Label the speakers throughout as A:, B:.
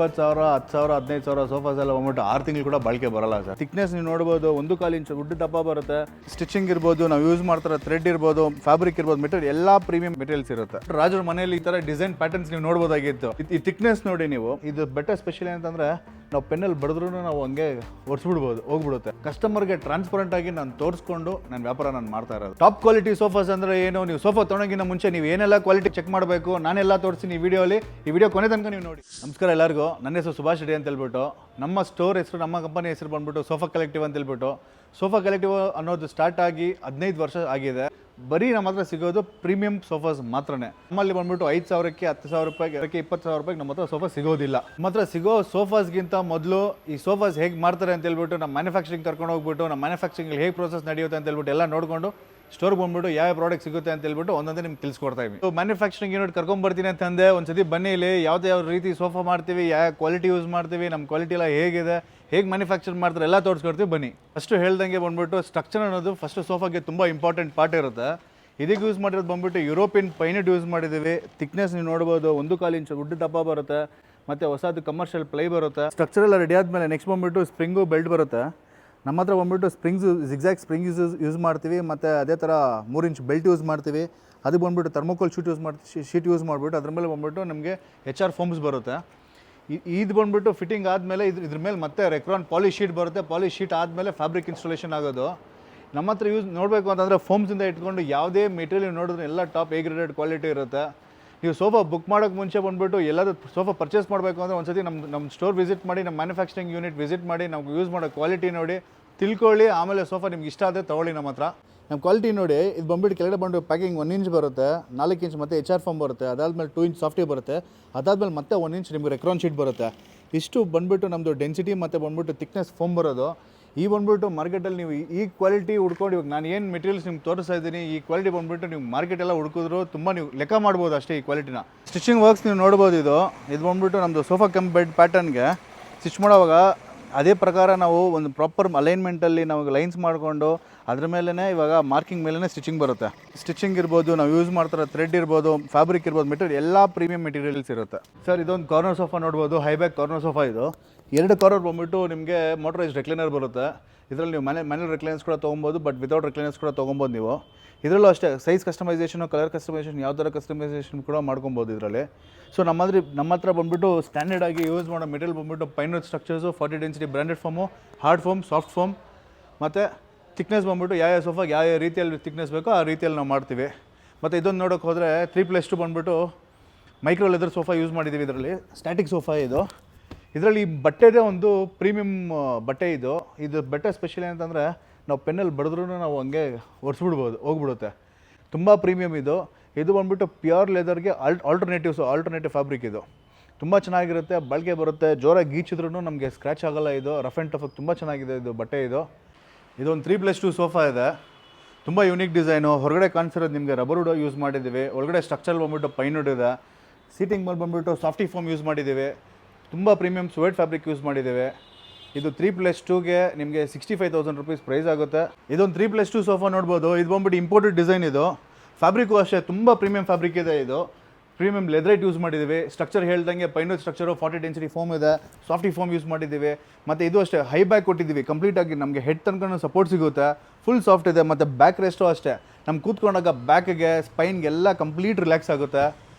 A: 20,000 10,000 15,000 sofas ಎಲ್ಲ ಬಂದ್ಬಿಟ್ಟು 6 ತಿಂಗಳು ಕೂಡ ಬಾಳಿಕೆ ಬರಲ್ಲ ಸರ್. ಥಿಕ್ನೆಸ್ ನೀವು ನೋಡ್ಬೋದು 1 ಇಂಚು ಉಡ್ಡು ದಪ್ಪ ಬರುತ್ತೆ. ಸ್ಟಿಚಿಂಗ್ ಇರ್ಬೋದು, ನಾವು ಯೂಸ್ ಮಾಡ್ತಾರೆ ಥ್ರೆಡ್ ಇರ್ಬೋದು, ಫ್ಯಾಬ್ರಿಕ್ ಇರ್ಬೋದು, ಮೆಟೀರಿಯಲ್ ಎಲ್ಲ ಪ್ರೀಮಿಯಂ ಮೆಟೀರಿಯಲ್ಸ್ ಇರುತ್ತೆ. ರಾಜರ ಮನೆಯಲ್ಲಿ ಈ ತರ ಡಿಸೈನ್ ಪ್ಯಾಟರ್ನ್ಸ್ ನೀವು ನೋಡ್ಬೋದಾಗಿತ್ತು. ಈ ಥಿಕ್ನೆಸ್ ನೋಡಿ ನೀವು. ಇದು ಬೆಟರ್ ಸ್ಪೆಷಲ್ ಏನಂತಂದ್ರೆ ನಾವು ಪೆನ್ನಲ್ಲಿ ಬರೆದ್ರೂ ನಾವು ಹಂಗೆ ಒರೆಸ್ಬಿಡ್ಬೋದು, ಹೋಗ್ಬಿಡುತ್ತೆ. ಕಸ್ಟಮರ್ಗೆ ಟ್ರಾನ್ಸ್ಪರೆಂಟ್ ಆಗಿ ನಾನು ತೋರಿಸ್ಕೊಂಡು ನನ್ನ ವ್ಯಾಪಾರ ನಾನು ಮಾಡ್ತಾ ಇರೋದು. ಟಾಪ್ ಕ್ವಾಲಿಟಿ ಸೋಫಾಸ್ ಅಂದ್ರೆ ಏನು, ನೀವು ಸೋಫಾ ತೊಗೊಳಗಿನ ಮುಂಚೆ ನೀವು ಏನೆಲ್ಲ ಕ್ವಾಲಿಟಿ ಚೆಕ್ ಮಾಡಬೇಕು ನಾನೆಲ್ಲ ತೋರಿಸ್ತೀನಿ ಈ ವಿಡಿಯೋಲಿ. ಈ ವಿಡಿಯೋ ಕೊನೆ ತನಕ ನೀವು ನೋಡಿ. ನಮಸ್ಕಾರ ಎಲ್ಲರಿಗೂ, ನನ್ನ ಹೆಸರು ಸುಭಾಷ್ ರೆಡ್ಡಿ ಅಂತ ಹೇಳ್ಬಿಟ್ಟು. ನಮ್ಮ ಸ್ಟೋರ್ ಹೆಸರು, ನಮ್ಮ ಕಂಪನಿ ಹೆಸರು ಬಂದ್ಬಿಟ್ಟು ಸೋಫಾ ಕಲೆಕ್ಟಿವ್ ಅಂತ ಹೇಳ್ಬಿಟ್ಟು. ಸೋಫಾ ಕಲೆಕ್ಟಿವ್ ಅನ್ನೋದು ಸ್ಟಾರ್ಟ್ ಆಗಿ 15 ವರ್ಷ ಆಗಿದೆ. ಬರೀ ನಮ್ಮ ಹತ್ರ ಸಿಗೋದು ಪ್ರೀಮಿಯಂ ಸೋಫಾಸ್ ಮಾತ್ರನೇ. ನಮ್ಮಲ್ಲಿ ಬಂದ್ಬಿಟ್ಟು 5,000ಕ್ಕೆ 10,000 ರೂಪಾಯಿಗೆ 20,000 ರೂಪಾಯಿಗೆ ನಮ್ಮ ಹತ್ರ ಸೋಫಾ ಸಿಗೋದಿಲ್ಲ. ನಮ್ಮ ಹತ್ರ ಸಿಗೋ ಸೋಫಾಸ್ಗಿಂತ ಮೊದಲು ಈ ಸೋಫಾಸ್ ಹೇಗೆ ಮಾಡ್ತಾರೆ ಅಂತ ಹೇಳ್ಬಿಟ್ಟು ನಮ್ಮ ಮ್ಯಾನುಫ್ಯಾಕ್ಚರಿಂಗ್ ಕರ್ಕೊಂಡು ಹೋಗ್ಬಿಟ್ಟು ನಮ್ಮ ಮ್ಯಾನುಫ್ಯಾಕ್ಚರಿಂಗ್ ಹೇಗೆ ಪ್ರೋಸೆಸ್ ನಡೆಯುತ್ತೆ ಅಂತ ಹೇಳ್ಬಿಟ್ಟು ಎಲ್ಲ ನೋಡಿಕೊಂಡು ಸ್ಟೋರ್ಗೆ ಬಂದ್ಬಿಟ್ಟು ಯಾವ ಪ್ರಾಡಕ್ಟ್ ಸಿಗುತ್ತೆ ಅಂತ ಹೇಳ್ಬಿಟ್ಟು ಒಂದೊಂದೇ ನಿಮ್ಗೆ ತಿಳಿಸ್ಕೊಡ್ತಾ ಇದ್ದೀವಿ. ಮ್ಯಾನುಫ್ಯಾಕ್ಚರಿಂಗ್ ಯೂನಿಟ್ ಕರ್ಕೊಂಡ್ಬರ್ತೀನಿ ಅಂತಂದೆ. ಒಂದ್ಸತಿ ಬನ್ನಿ, ಇಲ್ಲಿ ಯಾವ ರೀತಿ ಸೋಫಾ ಮಾಡ್ತೀವಿ, ಯಾವ ಕ್ವಾಲಿಟಿ ಯೂಸ್ ಮಾಡ್ತೀವಿ, ನಮ್ಮ ಕ್ವಾಲಿಟಿ ಎಲ್ಲ ಹೇಗಿದೆ, ಹೇಗೆ ಮ್ಯಾನುಫ್ಯಾಕ್ಚರ್ ಮಾಡ್ತಾರೆ ಎಲ್ಲ ತೋರಿಸ್ಕೊಡ್ತೀವಿ ಬನ್ನಿ. ಫಸ್ಟು ಹೇಳ್ದಂಗೆ ಬಂದ್ಬಿಟ್ಟು ಸ್ಟ್ರಕ್ಚರ್ ಅನ್ನೋದು ಫಸ್ಟ್ ಸೋಫಾಗೆ ತುಂಬ ಇಂಪಾರ್ಟೆಂಟ್ ಪಾರ್ಟ್ ಇರುತ್ತೆ. ಇದಕ್ಕೆ ಯೂಸ್ ಮಾಡಿರೋದು ಬಂದ್ಬಿಟ್ಟು ಯುರೋಪಿಯನ್ ಪೈನೆಟ್ ಯೂಸ್ ಮಾಡಿದ್ದೀವಿ. ಥಿಕ್ನೆಸ್ ನೀವು ನೋಡ್ಬೋದು 1 ಇಂಚು ಉಡ್ಡು ದಪ್ಪ ಬರುತ್ತೆ. ಮತ್ತು ಹೊಸದು ಕಮರ್ಷಿಯಲ್ ಪ್ಲೈ ಬರುತ್ತೆ. ಸ್ಟ್ರಕ್ಚರ್ ಎಲ್ಲ ರೆಡಿ ಆದಮೇಲೆ ನೆಕ್ಸ್ಟ್ ಬಂದ್ಬಿಟ್ಟು ಸ್ಪ್ರಿಂಗು ಬೆಲ್ಟ್ ಬರುತ್ತೆ. ನಮ್ಮ ಹತ್ರ ಬಂದ್ಬಿಟ್ಟು ಸ್ಪ್ರಿಂಗ್ಸ್ ಜಿಗ್ಜಾಗ್ ಸ್ಪ್ರಿಂಗ್ ಯೂಸ್ ಮಾಡ್ತೀವಿ. ಮತ್ತು ಅದೇ ಥರ 3 ಇಂಚ್ ಬೆಲ್ಟ್ ಯೂಸ್ ಮಾಡ್ತೀವಿ. ಅದು ಬಂದ್ಬಿಟ್ಟು ಥರ್ಮೋಕೋಲ್ ಶೀಟ್ ಯೂಸ್ ಮಾಡಿಬಿಟ್ಟು ಅದ್ರ ಮೇಲೆ ಬಂದ್ಬಿಟ್ಟು ನಮಗೆ HR ಫೋಮ್ಸ್ ಬರುತ್ತೆ. ಇದು ಬಂದ್ಬಿಟ್ಟು ಫಿಟ್ಟಿಂಗ್ ಆದಮೇಲೆ ಇದ್ರ ಮೇಲೆ ಮತ್ತೆ ರೆಕ್ರಾನ್ ಪಾಲಿಶ್ ಶೀಟ್ ಬರುತ್ತೆ. ಪಾಲಿಶ್ ಶೀಟ್ ಆದಮೇಲೆ ಫ್ಯಾಬ್ರಿಕ್ ಇನ್ಸ್ಟಾಲೇಷನ್ ಆಗೋದು. ನಮ್ಮ ಹತ್ರ ಯೂಸ್ ನೋಡಬೇಕು ಅಂತಂದರೆ ಫೋಮ್ಸಿಂದ ಇಟ್ಕೊಂಡು ಯಾವುದೇ ಮೆಟೀರಿಯಲ್ ನೋಡಿದ್ರೆ ಎಲ್ಲ ಟಾಪ್ ಎ ಗ್ರೇಡೆಡ್ ಕ್ವಾಲಿಟಿ ಇರುತ್ತೆ. ನೀವು ಸೋಫಾ ಬುಕ್ ಮಾಡೋಕ್ಕೆ ಮುಂಚೆ ಬಂದುಬಿಟ್ಟು ಎಲ್ಲರೂ ಸೋಫಾ ಪರ್ಚೇಸ್ ಮಾಡಬೇಕು ಅಂದರೆ ಒಂದ್ಸತಿ ನಮ್ಮ ಸ್ಟೋರ್ ವಿಸಿಟ್ ಮಾಡಿ, ನಮ್ಮ ಮ್ಯಾನುಫ್ಯಾಕ್ಚರಿಂಗ್ ಯೂನಿಟ್ ವಿಸಿಟ್ ಮಾಡಿ, ನಾವು ಯೂಸ್ ಮಾಡೋ ಕ್ವಾಲಿಟಿ ನೋಡಿ ತಿಳ್ಕೊಳ್ಳಿ. ಆಮೇಲೆ ಸೋಫಾ ನಿಮ್ಗೆ ಇಷ್ಟ ಆದರೆ ತೊಗೊಳ್ಳಿ ನಮ್ಮ ಹತ್ರ. ನಮ್ಮ ಕ್ವಾಲಿಟಿ ನೋಡಿ, ಇದು ಬಂದ್ಬಿಟ್ಟು ಕೆಳಗಡೆ ಬಂದು ಪ್ಯಾಕಿಂಗ್ 1 ಇಂಚ್ ಬರುತ್ತೆ, 4 ಇಂಚ್ ಮತ್ತು HR ಫೋಮ್ ಬರುತ್ತೆ. ಅದಾದಮೇಲೆ 2 ಇಂಚ್ ಸಾಫ್ಟಿ ಬರುತ್ತೆ. ಅದಾದಮೇಲೆ ಮತ್ತೆ 1 ಇಂಚ್ ನಿಮಗೆ ರೆಕ್ರಾನ್ ಶೀಟ್ ಬರುತ್ತೆ. ಇಷ್ಟು ಬಂದುಬಿಟ್ಟು ನಮ್ಮದು ಡೆನ್ಸಿಟಿ ಮತ್ತು ಬಂದ್ಬಿಟ್ಟು ಥಿಕ್ನೆಸ್ ಫೋಮ್ ಬರೋದು. ಈ ಬಂದ್ಬಿಟ್ಟು ಮಾರ್ಕೆಟಲ್ಲಿ ನೀವು ಈ ಕ್ವಾಲಿಟಿ ಹುಡ್ಕೊಂಡು, ಇವಾಗ ನಾನು ಏನು ಮೆಟೀರಿಯಲ್ಸ್ ನಿಮ್ಗೆ ತೋರಿಸ್ತಾ ಇದ್ದೀನಿ, ಈ ಕ್ವಾಲಿಟಿ ಬಂದ್ಬಿಟ್ಟು ನೀವು ಮಾರ್ಕೆಟೆಲ್ಲ ಹುಡುಕಿದ್ರು ತುಂಬ ನೀವು ಲೆಕ್ಕ ಮಾಡ್ಬೋದು ಅಷ್ಟೇ ಈ ಕ್ವಾಲಿಟಿನ. ಸ್ಟಿಚಿಂಗ್ ವರ್ಕ್ಸ್ ನೀವು ನೋಡ್ಬೋದು. ಇದು ಬಂದ್ಬಿಟ್ಟು ನಮ್ಮದು ಸೋಫಾ ಕಮ್ ಬೆಡ್ ಪ್ಯಾಟರ್ನ್ಗೆ ಸ್ಟಿಚ್ ಮಾಡೋವಾಗ ಅದೇ ಪ್ರಕಾರ ನಾವು ಒಂದು ಪ್ರಾಪರ್ ಅಲೈನ್ಮೆಂಟಲ್ಲಿ ನಾವು ಲೈನ್ಸ್ ಮಾಡಿಕೊಂಡು ಅದ್ರ ಮೇಲೇ ಇವಾಗ ಮಾರ್ಕಿಂಗ್ ಮೇಲೇ ಸ್ಟಿಚಿಂಗ್ ಬರುತ್ತೆ. ಸ್ಟಿಚಿಂಗ್ ಇರ್ಬೋದು, ನಾವು ಯೂಸ್ ಮಾಡ್ತಾರೆ ಥ್ರೆಡ್ ಇರ್ಬೋದು, ಫ್ಯಾಬ್ರಿಕ್ ಇರ್ಬೋದು, ಮೆಟೀರಿಯಲ್ ಎಲ್ಲ ಪ್ರೀಮಿಯಂ ಮೆಟೀರಿಯಲ್ಸ್ ಇರುತ್ತೆ. ಸರ್ ಇದೊಂದು ಕಾರ್ನರ್ ಸೋಫಾ ನೋಡ್ಬೋದು, ಹೈಬ್ಯಾಕ್ ಕಾರ್ನರ್ ಸೋಫಾ. ಇದು 2 ಕಾರ್ನರ್ ಬಂದ್ಬಿಟ್ಟು ನಿಮಗೆ ಮೋಟರೈಸ್ಡ್ ರೆಕ್ಲೈನರ್ ಬರುತ್ತೆ. ಇದರಲ್ಲಿ ನೀವು ಮ್ಯಾನ್ಯಲ್ ರೆಕ್ಲೈನರ್ಸ್ ಕೂಡ ತೊಗೊಬೋದು, ಬಟ್ ವಿತೌಟ್ ರೆಕ್ಲೈನರ್ಸ್ ಕೂಡ ತೊಗೊಬೋದು ನೀವು. ಇದರಲ್ಲೂ ಅಷ್ಟೇ ಸೈಜ್ ಕಸ್ಟಮೈಸೇಷನು, ಕಲರ್ ಕಸ್ಟಮೈಸೇಷನ್, ಯಾವ ಥರ ಕಸ್ಟಮೈಸೇಷನ್ ಕೂಡ ಮಾಡ್ಕೊಬೋದು ಇದರಲ್ಲಿ. ಸೊ ನಮ್ಮ ಹತ್ರ ಬಂದ್ಬಿಟ್ಟು ಸ್ಟ್ಯಾಂಡರ್ಡ್ ಆಗಿ ಯೂಸ್ ಮಾಡೋ ಮೆಟೀರಿಯಲ್ ಬಂದ್ಬಿಟ್ಟು ಪೈನರ್ structures, 40 density branded foam, hard foam, soft foam, ಮತ್ತು ಥಿಕ್ನೆಸ್ ಬಂದ್ಬಿಟ್ಟು ಯಾವ ಸೋಫಾಗೆ ಯಾವ ರೀತಿಯಲ್ಲಿ ಥಿಕ್ನೆಸ್ ಬೇಕೋ ಆ ರೀತಿಯಲ್ಲಿ ನಾವು ಮಾಡ್ತೀವಿ. ಮತ್ತು ಇದೊಂದು ನೋಡೋಕೆ ಹೋದರೆ 3+2 ಬಂದ್ಬಿಟ್ಟು ಮೈಕ್ರೋ ಲೆದರ್ ಸೋಫಾ ಯೂಸ್ ಮಾಡಿದ್ದೀವಿ. ಇದರಲ್ಲಿ ಸ್ಟ್ಯಾಟಿಕ್ ಸೋಫಾ ಇದು. ಇದರಲ್ಲಿ ಬಟ್ಟೆದೇ ಒಂದು ಪ್ರೀಮಿಯಂ ಬಟ್ಟೆ ಇದು. ಬಟ್ಟೆ ಸ್ಪೆಷಲ್ ಏನಂತಂದರೆ ನಾವು ಪೆನ್ನಲ್ಲಿ ಬರೆದ್ರೂ ನಾವು ಹಂಗೆ ಒರೆಸ್ಬಿಡ್ಬೋದು, ಹೋಗ್ಬಿಡುತ್ತೆ. ತುಂಬ ಪ್ರೀಮಿಯಮ್ ಇದು. ಇದು ಬಂದ್ಬಿಟ್ಟು ಪ್ಯೂರ್ ಲೆದರ್ಗೆ ಆಲ್ಟರ್ನೇಟಿವ್ ಫ್ಯಾಬ್ರಿಕ್. ಇದು ತುಂಬ ಚೆನ್ನಾಗಿರುತ್ತೆ, ಬಾಳಿಕೆ ಬರುತ್ತೆ. ಜೋರಾಗಿ ಗೀಚಿದ್ರೂ ನಮಗೆ ಸ್ಕ್ರ್ಯಾಚ್ ಆಗೋಲ್ಲ. ಇದು ರಫ್ ಆ್ಯಂಡ್ ಟಫ್ ತುಂಬ ಚೆನ್ನಾಗಿದೆ ಇದು ಬಟ್ಟೆ. ಇದೊಂದು 3+2 ಸೋಫಾ ಇದೆ. ತುಂಬ ಯೂನಿಕ್ ಡಿಸೈನು. ಹೊರಗಡೆ ಕಾಣಿಸಿರೋದು ನಿಮಗೆ ರಬ್ಬರ್ ವುಡ್ ಯೂಸ್ ಮಾಡಿದ್ದೀವಿ. ಒಳಗಡೆ ಸ್ಟ್ರಕ್ಚರ್ ಬಂದ್ಬಿಟ್ಟು ಪೈನ್ವುಡ್ ಇದೆ. ಸೀಟಿಂಗ್ ಮೇಲೆ ಬಂದ್ಬಿಟ್ಟು ಸಾಫ್ಟಿ ಫೋಮ್ ಯೂಸ್ ಮಾಡಿದ್ದೀವಿ. ತುಂಬ ಪ್ರೀಮಿಯಮ್ ಸ್ವೆಟ್ ಫ್ಯಾಬ್ರಿಕ್ ಯೂಸ್ ಮಾಡಿದ್ದೇವೆ. ಇದು 3+2ಗೆ ನಿಮಗೆ 65,000 ರೂಪೀಸ್ ಪ್ರೈಸ್ ಆಗುತ್ತೆ. ಇದೊಂದು 3+2 ಸೋಫಾ ನೋಡ್ಬೋದು. ಇದು ಬಂದ್ಬಿಟ್ಟು ಇಂಪೋರ್ಟೆಡ್ ಡಿಸೈನ್. ಇದು ಫ್ಯಾಬ್ರಿಕ್ಕು ಅಷ್ಟೇ ತುಂಬ ಪ್ರೀಮಿಯಂ ಫ್ಯಾಬ್ರಿಕ್ ಇದೆ. ಇದು ಪ್ರೀಮಿಯಂ ಲೆದರೈಟ್ ಯೂಸ್ ಮಾಡಿದ್ದೀವಿ. ಸ್ಟ್ರಕ್ಚರ್ ಹೇಳ್ದಂಗೆ ಪೈನರ್ ಸ್ಟ್ರಕ್ಚರು, 40 ಡೆನ್ಸಿಟಿ ಫೋಮ್ ಇದೆ, ಸಾಫ್ಟಿ ಫೋಮ್ ಯೂಸ್ ಮಾಡಿದ್ದೀವಿ. ಮತ್ತು ಇದು ಅಷ್ಟೇ ಹೈ ಬ್ಯಾಕ್ ಕೊಟ್ಟಿದ್ದೀವಿ. ಕಂಪ್ಲೀಟಾಗಿ ನಮಗೆ ಹೆಡ್ ತನಕ ಸಪೋರ್ಟ್ ಸಿಗುತ್ತೆ, ಫುಲ್ ಸಾಫ್ಟ್ ಇದೆ. ಮತ್ತು ಬ್ಯಾಕ್ ರೆಸ್ಟು ಅಷ್ಟೇ, ನಮ್ಗೆ ಕೂತ್ಕೊಂಡಾಗ ಬ್ಯಾಕ್ಗೆ ಸ್ಪೈನ್ಗೆಲ್ಲ ಕಂಪ್ಲೀಟ್ ರಿಲ್ಯಾಕ್ಸ್ ಆಗುತ್ತೆ.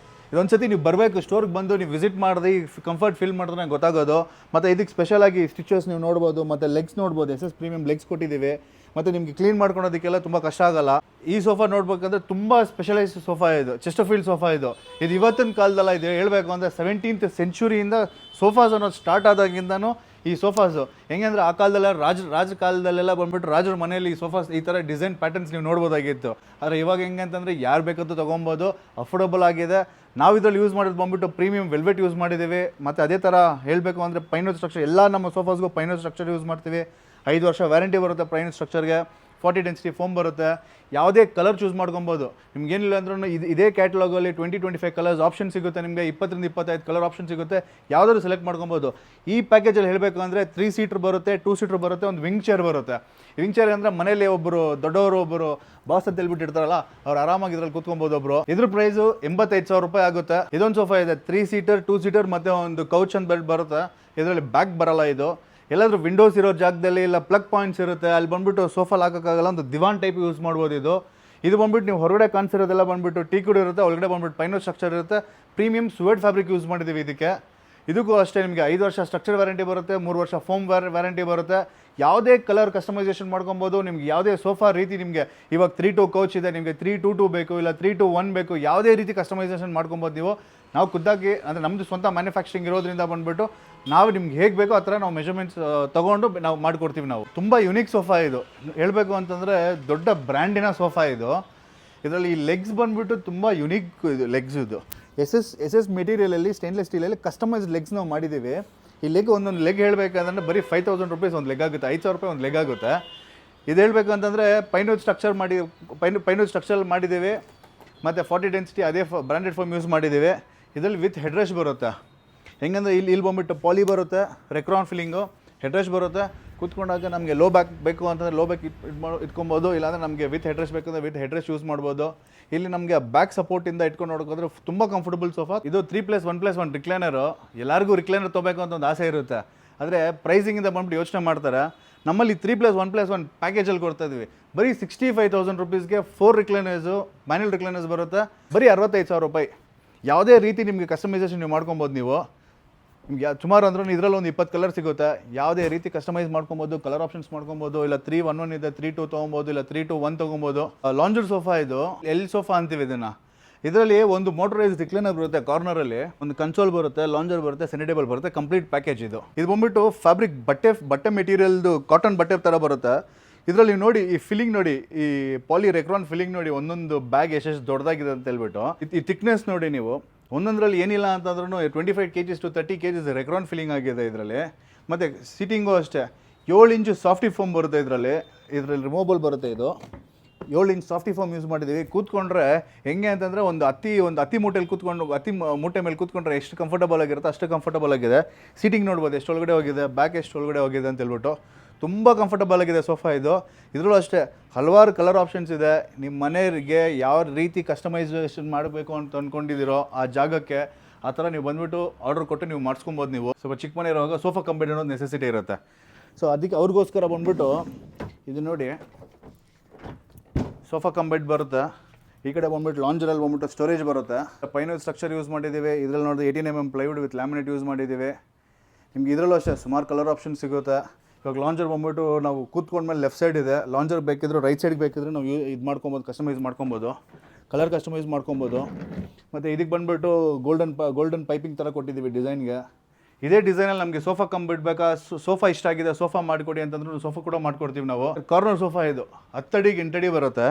A: ಇದೊಂದ್ಸತಿ ನೀವು ಬರಬೇಕು, ಸ್ಟೋರ್ಗೆ ಬಂದು ನೀವು ವಿಸಿಟ್ ಮಾಡಿದ್ರೆ ಕಂಫರ್ಟ್ ಫೀಲ್ ಮಾಡಿದ್ರೆ ಗೊತ್ತಾಗೋದು. ಮತ್ತು ಇದಕ್ಕೆ ಸ್ಪೆಷಲಾಗಿ ಸ್ಟಿಚಸ್ ನೀವು ನೋಡ್ಬೋದು, ಮತ್ತು ಲೆಗ್ಸ್ ನೋಡ್ಬೋದು. SS ಪ್ರೀಮಿಯಂ ಲೆಗ್ಸ್ ಕೊಟ್ಟಿದ್ದೀವಿ. ಮತ್ತು ನಿಮಗೆ ಕ್ಲೀನ್ ಮಾಡ್ಕೊಳೋದಕ್ಕೆಲ್ಲ ತುಂಬ ಕಷ್ಟ ಆಗಲ್ಲ. ಈ ಸೋಫಾ ನೋಡ್ಬೇಕಂದ್ರೆ ತುಂಬ ಸ್ಪೆಷಲೈಸ್ಡ್ ಸೋಫಾ ಇದು, ಚೆಸ್ಟರ್ಫೀಲ್ಡ್ ಸೋಫಾ ಇದು. ಇವತ್ತಿನ ಕಾಲದಲ್ಲ, ಇದು ಹೇಳಬೇಕು ಅಂದರೆ 17th ಸೆಂಚುರಿಯಿಂದ ಸೋಫಾಸ್ ಅನ್ನೋದು ಸ್ಟಾರ್ಟ್ ಆದಾಗಿಂದನೂ ಈ ಸೋಫಾಸು ಹೆಂಗೆ ಅಂದರೆ ಆ ಕಾಲದಲ್ಲ ರಾಜ ಕಾಲದಲ್ಲೆಲ್ಲ ಬಂದ್ಬಿಟ್ಟು ರಾಜರ ಮನೆಯಲ್ಲಿ ಈ ಸೋಫಾಸ್ ಈ ಥರ ಡಿಸೈನ್ ಪ್ಯಾಟರ್ನ್ಸ್ ನೀವು ನೋಡ್ಬೋದಾಗಿತ್ತು. ಆದರೆ ಇವಾಗ ಹೆಂಗೆ ಅಂತಂದರೆ ಯಾರು ಬೇಕಂತೂ ತೊಗೊಬೋದು, ಅಫೋರ್ಡಬಲ್ ಆಗಿದೆ. ನಾವು ಇದರಲ್ಲಿ ಯೂಸ್ ಮಾಡೋದು ಬಂದ್ಬಿಟ್ಟು ಪ್ರೀಮಿಯಂ ವೆಲ್ವೆಟ್ ಯೂಸ್ ಮಾಡಿದ್ದೀವಿ. ಮತ್ತು ಅದೇ ಥರ ಹೇಳಬೇಕು ಅಂದರೆ ಪೈನರ್ ಸ್ಟ್ರಕ್ಚರ್, ಎಲ್ಲ ನಮ್ಮ ಸೋಫಾಸ್ಗೂ ಪೈನರ್ ಸ್ಟ್ರಕ್ಚರ್ ಯೂಸ್ ಮಾಡ್ತೀವಿ. 5 ವರ್ಷ ವ್ಯಾರಂಟಿ ಬರುತ್ತೆ ಪೈನರ್ ಸ್ಟ್ರಕ್ಚರ್ಗೆ. 40 ಡೆನ್ಸಿಟಿ ಫೋಮ್ ಬರುತ್ತೆ. ಯಾವುದೇ ಕಲರ್ ಚೂಸ್ ಮಾಡ್ಕೊಬೋದು. ನಿಮ್ಗೆ ಏನಿಲ್ಲ ಅಂದ್ರೂ ಇದೇ ಕ್ಯಾಟಲಾಗಲ್ಲಿ 20-25 ಕಲರ್ಸ್ ಆಪ್ಷನ್ ಸಿಗುತ್ತೆ. ನಿಮಗೆ 20-25 ಕಲರ್ ಆಪ್ಷನ್ ಸಿಗುತ್ತೆ. ಯಾವುದಾದ್ರು ಸೆಲೆಕ್ಟ್ ಮಾಡ್ಕೊಬೋದು. ಈ ಪ್ಯಾಕೇಜಲ್ಲಿ ಹೇಳಬೇಕು ಅಂದರೆ 3 ಸೀಟರ್ ಬರುತ್ತೆ, 2 ಸೀಟರ್ ಬರುತ್ತೆ, ಒಂದು ವಿಂಗ್ ಚೇರ್ ಬರುತ್ತೆ. ವಿಂಗ್ ಚೇರ್ ಅಂದರೆ ಮನೇಲಿ ಒಬ್ಬರು ದೊಡ್ಡವರು ಒಬ್ಬರು ಬಾಸ್ ಅಂತ ಹೇಳ್ಬಿಟ್ಟು ಇರ್ತಾರಲ್ಲ, ಅವ್ರು ಆರಾಮಾಗಿ ಇದ್ರಲ್ಲಿ ಕೂತ್ಕೊಬೋದು ಒಬ್ರು. ಇದ್ರ ಪ್ರೈಸು 85,000 ರೂಪಾಯಿ ಆಗುತ್ತೆ. ಇದೊಂದು ಸೋಫಾ ಇದೆ, 3 ಸೀಟರ್, 2 ಸೀಟರ್ ಮತ್ತು ಒಂದು ಕೌಚ್ ಅಂತ ಬೆಲ್ಟ್ ಬರುತ್ತೆ. ಇದರಲ್ಲಿ ಬ್ಯಾಕ್ ಬರಲ್ಲ. ಇದು ಎಲ್ಲಾದರೂ ವಿಂಡೋಸ್ ಇರೋ ಜಾಗದಲ್ಲಿ ಇಲ್ಲ ಪ್ಲಗ್ ಪಾಯಿಂಟ್ಸ್ ಇರುತ್ತೆ, ಅಲ್ಲಿ ಬಂದ್ಬಿಟ್ಟು ಸೋಫಾಲ್ ಹಾಕೋಕ್ಕಾಗಲ್ಲ, ಒಂದು ದಿವಾನ್ ಟೈಪ್ ಯೂಸ್ ಮಾಡ್ಬೋದು. ಇದು ಬಂದ್ಬಿಟ್ಟು ನೀವು ಹೊರಗಡೆ ಕಾಣಿಸಿರೋದೆಲ್ಲ ಬಂದ್ಬಿಟ್ಟು ಟೀಕುಡ್ ಇರುತ್ತೆ, ಒಳಗಡೆ ಬಂದ್ಬಿಟ್ಟು ಪೈನೋ ಸ್ಟ್ರಕ್ಚರ್ ಇರುತ್ತೆ. ಪ್ರೀಮಿಯಂ ಸ್ವೆಡ್ ಫ್ಯಾಬ್ರಿಕ್ ಯೂಸ್ ಮಾಡಿದ್ದೀವಿ ಇದಕ್ಕೆ. ಇದಕ್ಕೂ ಅಷ್ಟೇ ನಿಮಗೆ 5 ವರ್ಷ ಸ್ಟ್ರಕ್ಚರ್ ವ್ಯಾರಂಟಿ ಬರುತ್ತೆ, 3 ವರ್ಷ ಫೋಮ್ ವ್ಯಾರಂಟಿ ಬರುತ್ತೆ. ಯಾವುದೇ ಕಲರ್ ಕಸ್ಟಮೈಸೇಷನ್ ಮಾಡ್ಕೊಬೋದು. ನಿಮ್ಗೆ ಯಾವುದೇ ಸೋಫಾ ರೀತಿ ನಿಮಗೆ ಇವಾಗ 3-2 ಕೌಚ್ ಇದೆ, ನಿಮಗೆ 3-2 ಬೇಕು, ಇಲ್ಲ 3-1 ಬೇಕು, ಯಾವುದೇ ರೀತಿ ಕಸ್ಟಮೈಸೇಷನ್ ಮಾಡ್ಕೊಬೋದು ನೀವು. ನಾವು ಖುದ್ದಾಗಿ ಅಂದರೆ ನಮ್ಮದು ಸ್ವಂತ ಮ್ಯಾನುಫ್ಯಾಕ್ಚರಿಂಗ್ ಇರೋದ್ರಿಂದ ಬಂದುಬಿಟ್ಟು ನಾವು ನಿಮ್ಗೆ ಹೇಗೆ ಬೇಕೋ ಆ ಥರ ನಾವು ಮೆಜರ್ಮೆಂಟ್ಸ್ ತೊಗೊಂಡು ನಾವು ಮಾಡಿಕೊಡ್ತೀವಿ. ನಾವು ತುಂಬ ಯುನೀಕ್ ಸೋಫಾ ಇದು. ಹೇಳಬೇಕು ಅಂತಂದರೆ ದೊಡ್ಡ ಬ್ರ್ಯಾಂಡಿನ ಸೋಫಾ ಇದು. ಇದರಲ್ಲಿ ಈ ಲೆಗ್ಸ್ ಬಂದುಬಿಟ್ಟು ತುಂಬ ಯುನೀಕ್ ಇದು ಲೆಗ್ಸ್. ಇದು ಎಸ್ ಎಸ್ ಮೆಟೀರಿಯಲಲ್ಲಿ ಸ್ಟೇನ್ಲೆಸ್ ಸ್ಟೀಲಲ್ಲಿ ಕಸ್ಟಮೈಸ್ಡ್ ಲೆಗ್ಸ್ ನಾವು ಮಾಡಿದ್ದೀವಿ. ಈ ಲೆಗ್ ಒಂದೊಂದು ಲೆಗ್ ಹೇಳಬೇಕಂದ್ರೆ ಬರೀ 5,000 ರೂಪೀಸ್ ಒಂದು ಲೆಗ್ ಆಗುತ್ತೆ, 5,000 ರೂಪಾಯಿ ಒಂದು ಲೆಗ್ ಆಗುತ್ತೆ. ಇದು ಹೇಳಬೇಕು ಅಂತಂದರೆ ಪೈನೂರ್ ಸ್ಟ್ರಕ್ಚರ್ ಮಾಡಿದ್ದೀವಿ ಮತ್ತು 40 ಡೆನ್ಸಿಟಿ ಅದೇ ಬ್ರ್ಯಾಂಡೆಡ್ ಫೋಮ್ ಯೂಸ್ ಮಾಡಿದ್ದೀವಿ. ಇದರಲ್ಲಿ ವಿತ್ ಹೆಡ್ರೆಸ್ಟ್ ಬರುತ್ತೆ. ಹೆಂಗಂದ್ರೆ ಇಲ್ಲಿ ಬಂದುಬಿಟ್ಟು ಪಾಲಿ ಬರುತ್ತೆ, ರೆಕ್ರಾನ್ ಫಿಲ್ಲಿಂಗು, ಹೆಡ್ರೆಸ್ಟ್ ಬರುತ್ತೆ. ಕೂತ್ಕೊಂಡಾಗ ನಮಗೆ ಲೋ ಬ್ಯಾಕ್ ಬೇಕು ಅಂತಂದರೆ ಲೋ ಬ್ಯಾಕ್ ಇಟ್ಕೊಬೋದು, ಇಲ್ಲಾಂದರೆ ನಮಗೆ ವಿತ್ ಹೆಡ್ರೆಸ್ಟ್ ಬೇಕಂದ್ರೆ ವಿತ್ ಹೆಡ್ರೆಸ್ಟ್ ಯೂಸ್ ಮಾಡ್ಬೋದು. ಇಲ್ಲಿ ನಮಗೆ ಬ್ಯಾಕ್ ಸಪೋರ್ಟಿಂದ ಇಟ್ಕೊಂಡು ನೋಡೋಕ್ಕೋದ್ರೆ ತುಂಬ ಕಂಫರ್ಟಬಲ್ ಸೋಫಾ. ಇದು 3+1+1 ರಿಕ್ಲೈನರು. ಎಲ್ಲರಿಗೂ ರಿಕ್ಲೈನರ್ ತೊಗೋಬೇಕು ಅಂತ ಒಂದು ಆಸೆ ಇರುತ್ತೆ, ಆದರೆ ಪ್ರೈಸಿಂಗಿಂದ ಬಂದ್ಬಿಟ್ಟು ಯೋಚನೆ ಮಾಡ್ತಾರೆ. ನಮ್ಮಲ್ಲಿ 3+1+1 ಪ್ಯಾಕೇಜಲ್ಲಿ ಕೊಡ್ತಾ ಇದ್ವಿ. ಬರೀ 65,000 ರೂಪೀಸ್ಗೆ 4 ರಿಕ್ಲೈನರ್ಸು, ಮ್ಯಾನ್ಯಲ್ ರಿಕ್ಲೈನರ್ಸ್ ಬರುತ್ತೆ. ಬರೀ 65,000 ರೂಪಾಯಿ. ಯಾವುದೇ ರೀತಿ ನಿಮಗೆ ಕಸ್ಟಮೈಸೇಷನ್ ನೀವು ಮಾಡ್ಕೊಬೋದು. ನೀವು ನಿಮ್ಗೆ ಸುಮಾರು ಅಂದ್ರೂ ಇದರಲ್ಲಿ ಒಂದು 20 ಕಲರ್ ಸಿಗುತ್ತೆ. ಯಾವುದೇ ರೀತಿ ಕಸ್ಟಮೈಸ್ ಮಾಡ್ಕೊಬೋದು, ಕಲರ್ ಆಪ್ಷನ್ಸ್ ಮಾಡ್ಕೊಬೋದು. ಇಲ್ಲ 3-1-1 ಇದೆ, 3-2 ತೊಗೊಬೋದು, ಇಲ್ಲ 3-2-1 ತೊಗೊಬೋದು. ಲಾಂಜರ್ ಸೋಫಾ ಇದು, ಎಲ್ ಸೋಫಾ ಅಂತೀವಿ ಇದನ್ನು. ಇದರಲ್ಲಿ ಒಂದು ಮೋಟರೈಸ್ ರಿಕ್ಲೈನರ್ ಬರುತ್ತೆ, ಕಾರ್ನರಲ್ಲಿ ಒಂದು ಕನ್ಸೋಲ್ ಬರುತ್ತೆ, ಲಾಂಜರ್ ಬರುತ್ತೆ, ಸೆನಿಟೇಬಲ್ ಬರುತ್ತೆ, ಕಂಪ್ಲೀಟ್ ಪ್ಯಾಕೇಜ್ ಇದು. ಇದು ಬಂದ್ಬಿಟ್ಟು ಫ್ಯಾಬ್ರಿಕ್ ಬಟ್ಟೆ ಮೆಟೀರಿಯಲ್ದು ಕಾಟನ್ ಬಟ್ಟೆ ಥರ ಬರುತ್ತೆ. ಇದರಲ್ಲಿ ನೋಡಿ ಈ ಫಿಲ್ಲಿಂಗ್ ನೋಡಿ, ಈ ಪಾಲಿ ರೆಕ್ರಾನ್ ಫಿಲ್ಲಿಂಗ್ ನೋಡಿ, ಒಂದೊಂದು ಬ್ಯಾಗ್ ಎಷ್ಟು ದೊಡ್ಡದಾಗಿದೆ ಅಂತ ಹೇಳ್ಬಿಟ್ಟು. ಈ ಥಿಕ್ನೆಸ್ ನೋಡಿ ನೀವು, ಒಂದೊಂದರಲ್ಲಿ ಏನಿಲ್ಲ ಅಂತಂದ್ರೂ 25 kgs to 30 kgs Recron filling ಆಗಿದೆ ಇದರಲ್ಲಿ. ಮತ್ತು ಸೀಟಿಂಗು ಅಷ್ಟೇ 7 ಇಂಚು ಸಾಫ್ಟಿ ಫೋಮ್ ಬರುತ್ತೆ ಇದರಲ್ಲಿ ರಿಮೂವಬಲ್ ಬರುತ್ತೆ. ಇದು 7 ಇಂಚ್ ಸಾಫ್ಟಿ ಫೋಮ್ ಯೂಸ್ ಮಾಡಿದ್ದೀವಿ. ಕೂತ್ಕೊಂಡ್ರೆ ಹೆಂಗೆ ಅಂತಂದರೆ ಒಂದು ಹತ್ತಿ ಮೂಟೆಯಲ್ಲಿ ಕೂತ್ಕೊಂಡು ಮೂಟೆ ಮೇಲೆ ಕೂತ್ಕೊಂಡ್ರೆ ಎಷ್ಟು ಕಂಫರ್ಟಬಲ್ ಆಗಿರುತ್ತೆ ಅಷ್ಟು ಕಂಫರ್ಟಬಲ್ ಆಗಿದೆ. ಸೀಟಿಂಗ್ ನೋಡ್ಬೋದು ಎಷ್ಟು ಒಳಗಡೆ ಹೋಗಿದೆ, ಬ್ಯಾಕ್ ಎಷ್ಟು ಒಳಗಡೆ ಹೋಗಿದೆ ಅಂತ ಹೇಳ್ಬಿಟ್ಟು. ತುಂಬ ಕಂಫರ್ಟಬಲ್ ಆಗಿದೆ ಸೋಫಾ ಇದು. ಇದರಲ್ಲೂ ಅಷ್ಟೇ ಹಲವಾರು ಕಲರ್ ಆಪ್ಷನ್ಸ್ ಇದೆ. ನಿಮ್ಮ ಮನೆಯವರಿಗೆ ಯಾವ ರೀತಿ ಕಸ್ಟಮೈಸೇಷನ್ ಮಾಡಬೇಕು ಅಂತ ಅಂದ್ಕೊಂಡಿದ್ದೀರೋ ಆ ಜಾಗಕ್ಕೆ ಆ ಥರ ನೀವು ಬಂದುಬಿಟ್ಟು ಆರ್ಡರ್ ಕೊಟ್ಟು ನೀವು ಮಾಡಿಸ್ಕೊಬೋದು. ನೀವು ಸ್ವಲ್ಪ ಚಿಕ್ಕ ಮನೆ ಇರುವಾಗ ಸೋಫಾ ಕಂಬೆಡ್ ಅನ್ನೋದು ನೆಸೆಸಿಟಿ ಇರುತ್ತೆ. ಸೊ ಅದಕ್ಕೆ ಅವ್ರಿಗೋಸ್ಕರ ಬಂದುಬಿಟ್ಟು ಇದು ನೋಡಿ ಸೋಫಾ ಕಂಬೆಡ್ ಬರುತ್ತೆ. ಈ ಕಡೆ ಬಂದುಬಿಟ್ಟು ಲಾಂಜರಲ್ಲಿ ಬಂದುಬಿಟ್ಟು ಸ್ಟೋರೇಜ್ ಬರುತ್ತೆ. ಪೈನಲ್ ಸ್ಟ್ರಕ್ಚರ್ ಯೂಸ್ ಮಾಡಿದ್ದೀವಿ. ಇದರಲ್ಲಿ ನೋಡಿದ್ರೆ 18 mm plywood with laminate use ಮಾಡಿದ್ದೀವಿ. ನಿಮ್ಗೆ ಇದರಲ್ಲೂ ಅಷ್ಟೇ ಸುಮಾರು ಕಲರ್ ಆಪ್ಷನ್ ಸಿಗುತ್ತೆ. ಇವಾಗ ಲಾಂಜರ್ ಬಂದ್ಬಿಟ್ಟು ನಾವು ಕೂತ್ಕೊಂಡ್ಮೇಲೆ ಲೆಫ್ಟ್ ಸೈಡ್ ಇದೆ, ಲಾಂಜರ್ ಬೇಕಿದ್ರು ರೈಟ್ ಸೈಡ್ಗೆ ಬೇಕಿದ್ರೆ ನಾವು ಇದು ಮಾಡ್ಕೊಬೋದು, ಕಸ್ಟಮೈಸ್ ಮಾಡ್ಕೊಬೋದು, ಕಲರ್ ಕಸ್ಟಮೈಸ್ ಮಾಡ್ಕೊಬೋದು. ಮತ್ತು ಇದಕ್ಕೆ ಬಂದುಬಿಟ್ಟು ಗೋಲ್ಡನ್ ಪೈಪಿಂಗ್ ಥರ ಕೊಟ್ಟಿದ್ದೀವಿ ಡಿಸೈನ್ಗೆ. ಇದೇ ಡಿಸೈನಲ್ಲಿ ನಮಗೆ ಸೋಫಾ ಬೇಕಾ, ಸೋಫಾ ಇಷ್ಟ ಆಗಿದೆ ಸೋಫಾ ಮಾಡಿಕೊಡಿ ಅಂತಂದ್ರೆ ಸೋಫಾ ಕೂಡ ಮಾಡ್ಕೊಡ್ತೀವಿ ನಾವು. ಕಾರ್ನರ್ ಸೋಫಾ ಇದು 10 ಅಡಿಗೆ 8 ಅಡಿ ಬರುತ್ತೆ.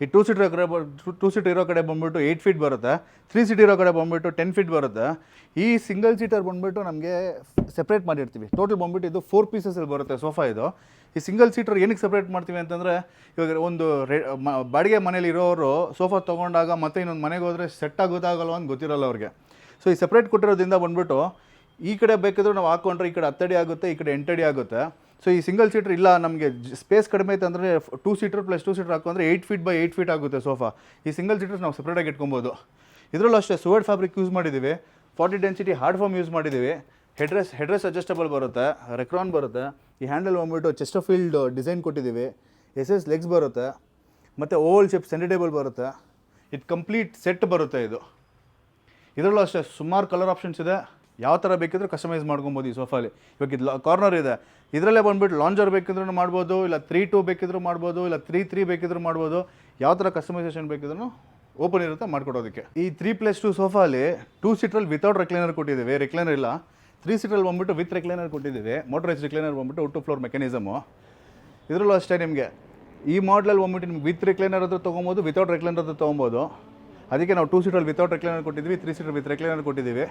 A: ಈ 2 ಸೀಟರ್ ಇರೋ ಕಡೆ ಬಂದುಬಿಟ್ಟು 8 ಫೀಟ್ ಬರುತ್ತೆ, 3 ಸೀಟ್ ಇರೋ ಕಡೆ ಬಂದುಬಿಟ್ಟು 10 ಫೀಟ್ ಬರುತ್ತೆ. ಈ ಸಿಂಗಲ್ ಸೀಟರ್ ಬಂದುಬಿಟ್ಟು ನಮಗೆ ಸೆಪ್ರೇಟ್ ಮಾಡಿರ್ತೀವಿ. ಟೋಟಲ್ ಬಂದುಬಿಟ್ಟು ಇದು 4 ಪೀಸಸಲ್ಲಿ ಬರುತ್ತೆ ಸೋಫಾ ಇದು. ಈ ಸಿಂಗಲ್ ಸೀಟರ್ ಏನಕ್ಕೆ ಸಪ್ರೇಟ್ ಮಾಡ್ತೀವಿ ಅಂತಂದರೆ, ಇವಾಗ ಒಂದು ಬಾಡಿಗೆ ಮನೇಲಿ ಇರೋರು ಸೋಫಾ ತೊಗೊಂಡಾಗ ಮತ್ತೆ ಇನ್ನೊಂದು ಮನೆಗೆ ಹೋದರೆ ಸೆಟ್ ಆಗೋದಾಗಲ್ವ ಅಂತ ಗೊತ್ತಿರಲ್ಲ ಅವ್ರಿಗೆ. ಸೊ ಈ ಸಪ್ರೇಟ್ ಕೊಟ್ಟಿರೋದ್ರಿಂದ ಬಂದುಬಿಟ್ಟು ಈ ಕಡೆ ಬೇಕಿದ್ರು ನಾವು ಹಾಕ್ಕೊಂಡ್ರೆ ಈ ಕಡೆ 10 ಅಡಿ ಆಗುತ್ತೆ, ಈ ಕಡೆ 8 ಅಡಿ ಆಗುತ್ತೆ. ಸೊ ಈ ಸಿಂಗಲ್ ಸೀಟರ್ ಇಲ್ಲ ನಮಗೆ ಸ್ಪೇಸ್ ಕಡಿಮೆ ಐತೆ ಅಂದರೆ 2 ಸೀಟರ್ + 2 ಸೀಟರ್ ಹಾಕೊಂಡ್ರೆ 8 ಫೀಟ್ ಬೈ 8 ಫೀಟ್ ಆಗುತ್ತೆ ಸೋಫಾ. ಈ ಸಿಂಗಲ್ ಸೀಟರ್ಸ್ ನಾವು ಸಪ್ರೇಟಾಗಿ ಇಟ್ಕೊಬೋದು. ಇದರಲ್ಲೂ ಅಷ್ಟೇ ಸುವರ್ಡ್ ಫ್ಯಾಬ್ರಿಕ್ ಯೂಸ್ ಮಾಡಿದ್ದೀವಿ, 40 ಡೆನ್ಸಿಟಿ ಹಾರ್ಡ್ ಫಾರ್ಮ್ ಯೂಸ್ ಮಾಡಿದ್ದೀವಿ. ಹೆಡ್ರೆಸ್ ಅಡ್ಜಸ್ಟಬಲ್ ಬರುತ್ತೆ, ರೆಕ್ರಾನ್ ಬರುತ್ತೆ. ಈ ಹ್ಯಾಂಡಲ್ ಬಂದುಬಿಟ್ಟು ಚೆಸ್ಟರ್ಫೀಲ್ಡ್ ಡಿಸೈನ್ ಕೊಟ್ಟಿದ್ದೀವಿ. SS ಲೆಗ್ಸ್ ಬರುತ್ತೆ ಮತ್ತು ಓವಲ್ ಶೇಪ್ ಸೆನಿಟೇಬಲ್ ಬರುತ್ತೆ. ಇದು ಕಂಪ್ಲೀಟ್ ಸೆಟ್ ಬರುತ್ತೆ ಇದು. ಇದರಲ್ಲೂ ಅಷ್ಟೇ ಸುಮಾರು ಕಲರ್ ಆಪ್ಷನ್ಸ್ ಇದೆ. ಯಾವ ಥರ ಬೇಕಿದ್ರೂ ಕಸ್ಟಮೈಸ್ ಮಾಡ್ಕೊಬೋದು ಈ ಸೋಫಾಲಿ. ಇವಾಗ ಇದು ಕಾರ್ನರ್ ಇದೆ, ಇದರಲ್ಲೇ ಬಂದುಬಿಟ್ಟು ಲಾಂಜರ್ ಬೇಕಿದ್ರೂ ಮಾಡ್ಬೋದು, ಇಲ್ಲ 3-2 ಬೇಕಿದ್ರೂ ಮಾಡ್ಬೋದು, ಇಲ್ಲ 3-3 ಬೇಕಿದ್ರೂ ಮಾಡ್ಬೋದು. ಯಾವ ಥರ ಕಸ್ಟಮೈಸೇಷನ್ ಬೇಕಿದ್ರೂ ಓಪನ್ ಇರುತ್ತೆ ಮಾಡಿಕೊಡೋದಕ್ಕೆ. ಈ 3+2 ಸೋಫಾಲಿ 2 ಸೀಟ್ರಲ್ಲಿ ವಿತೌಟ್ ರೆಕ್ಲೈನರ್ ಕೊಟ್ಟಿದ್ದೀವಿ, ರೆಕ್ಲೈನರ್ ಇಲ್ಲ. 3 ಸೀಟ್ರಲ್ಲಿ ಬಂದುಬಿಟ್ಟು ವಿತ್ ರೆಕ್ಲೈನರ್ ಕೊಟ್ಟಿದ್ದೀವಿ. ಮೋಟರೈಸ್ ರೆಕ್ಲೈನರ್ ಬಂದುಬಿಟ್ಟು ಔಟ್ ಟು ಫ್ಲೋರ್ ಮೆಕ್ಯಾನಿಸಮು. ಇದರಲ್ಲೂ ಅಷ್ಟೇ ನಿಮಗೆ ಈ ಮಾಡಲಲ್ಲಿ ಬಂದುಬಿಟ್ಟು ನಿಮ್ಗೆ ವಿತ್ ರೆಕ್ಲೈನರ್ ಹತ್ರ ತೊಗೊಬೋದು, ವಿತೌಟ್ ರೆಕ್ಲೈನರ್ ಹತ್ರ ತೊಗೊಬೋದು. ಅದಕ್ಕೆ ನಾವು 2 ಸೀಟಲ್ಲಿ ವಿತೌಟ್ ರೆಕ್ಲೈನರ್ ಕೊಟ್ಟಿದ್ದೀವಿ, 3 ಸೀಟರ್ ವಿತ್ ರೆಕ್ಲೈನರ್ ಕೊಟ್ಟಿದ್ದೀವಿ.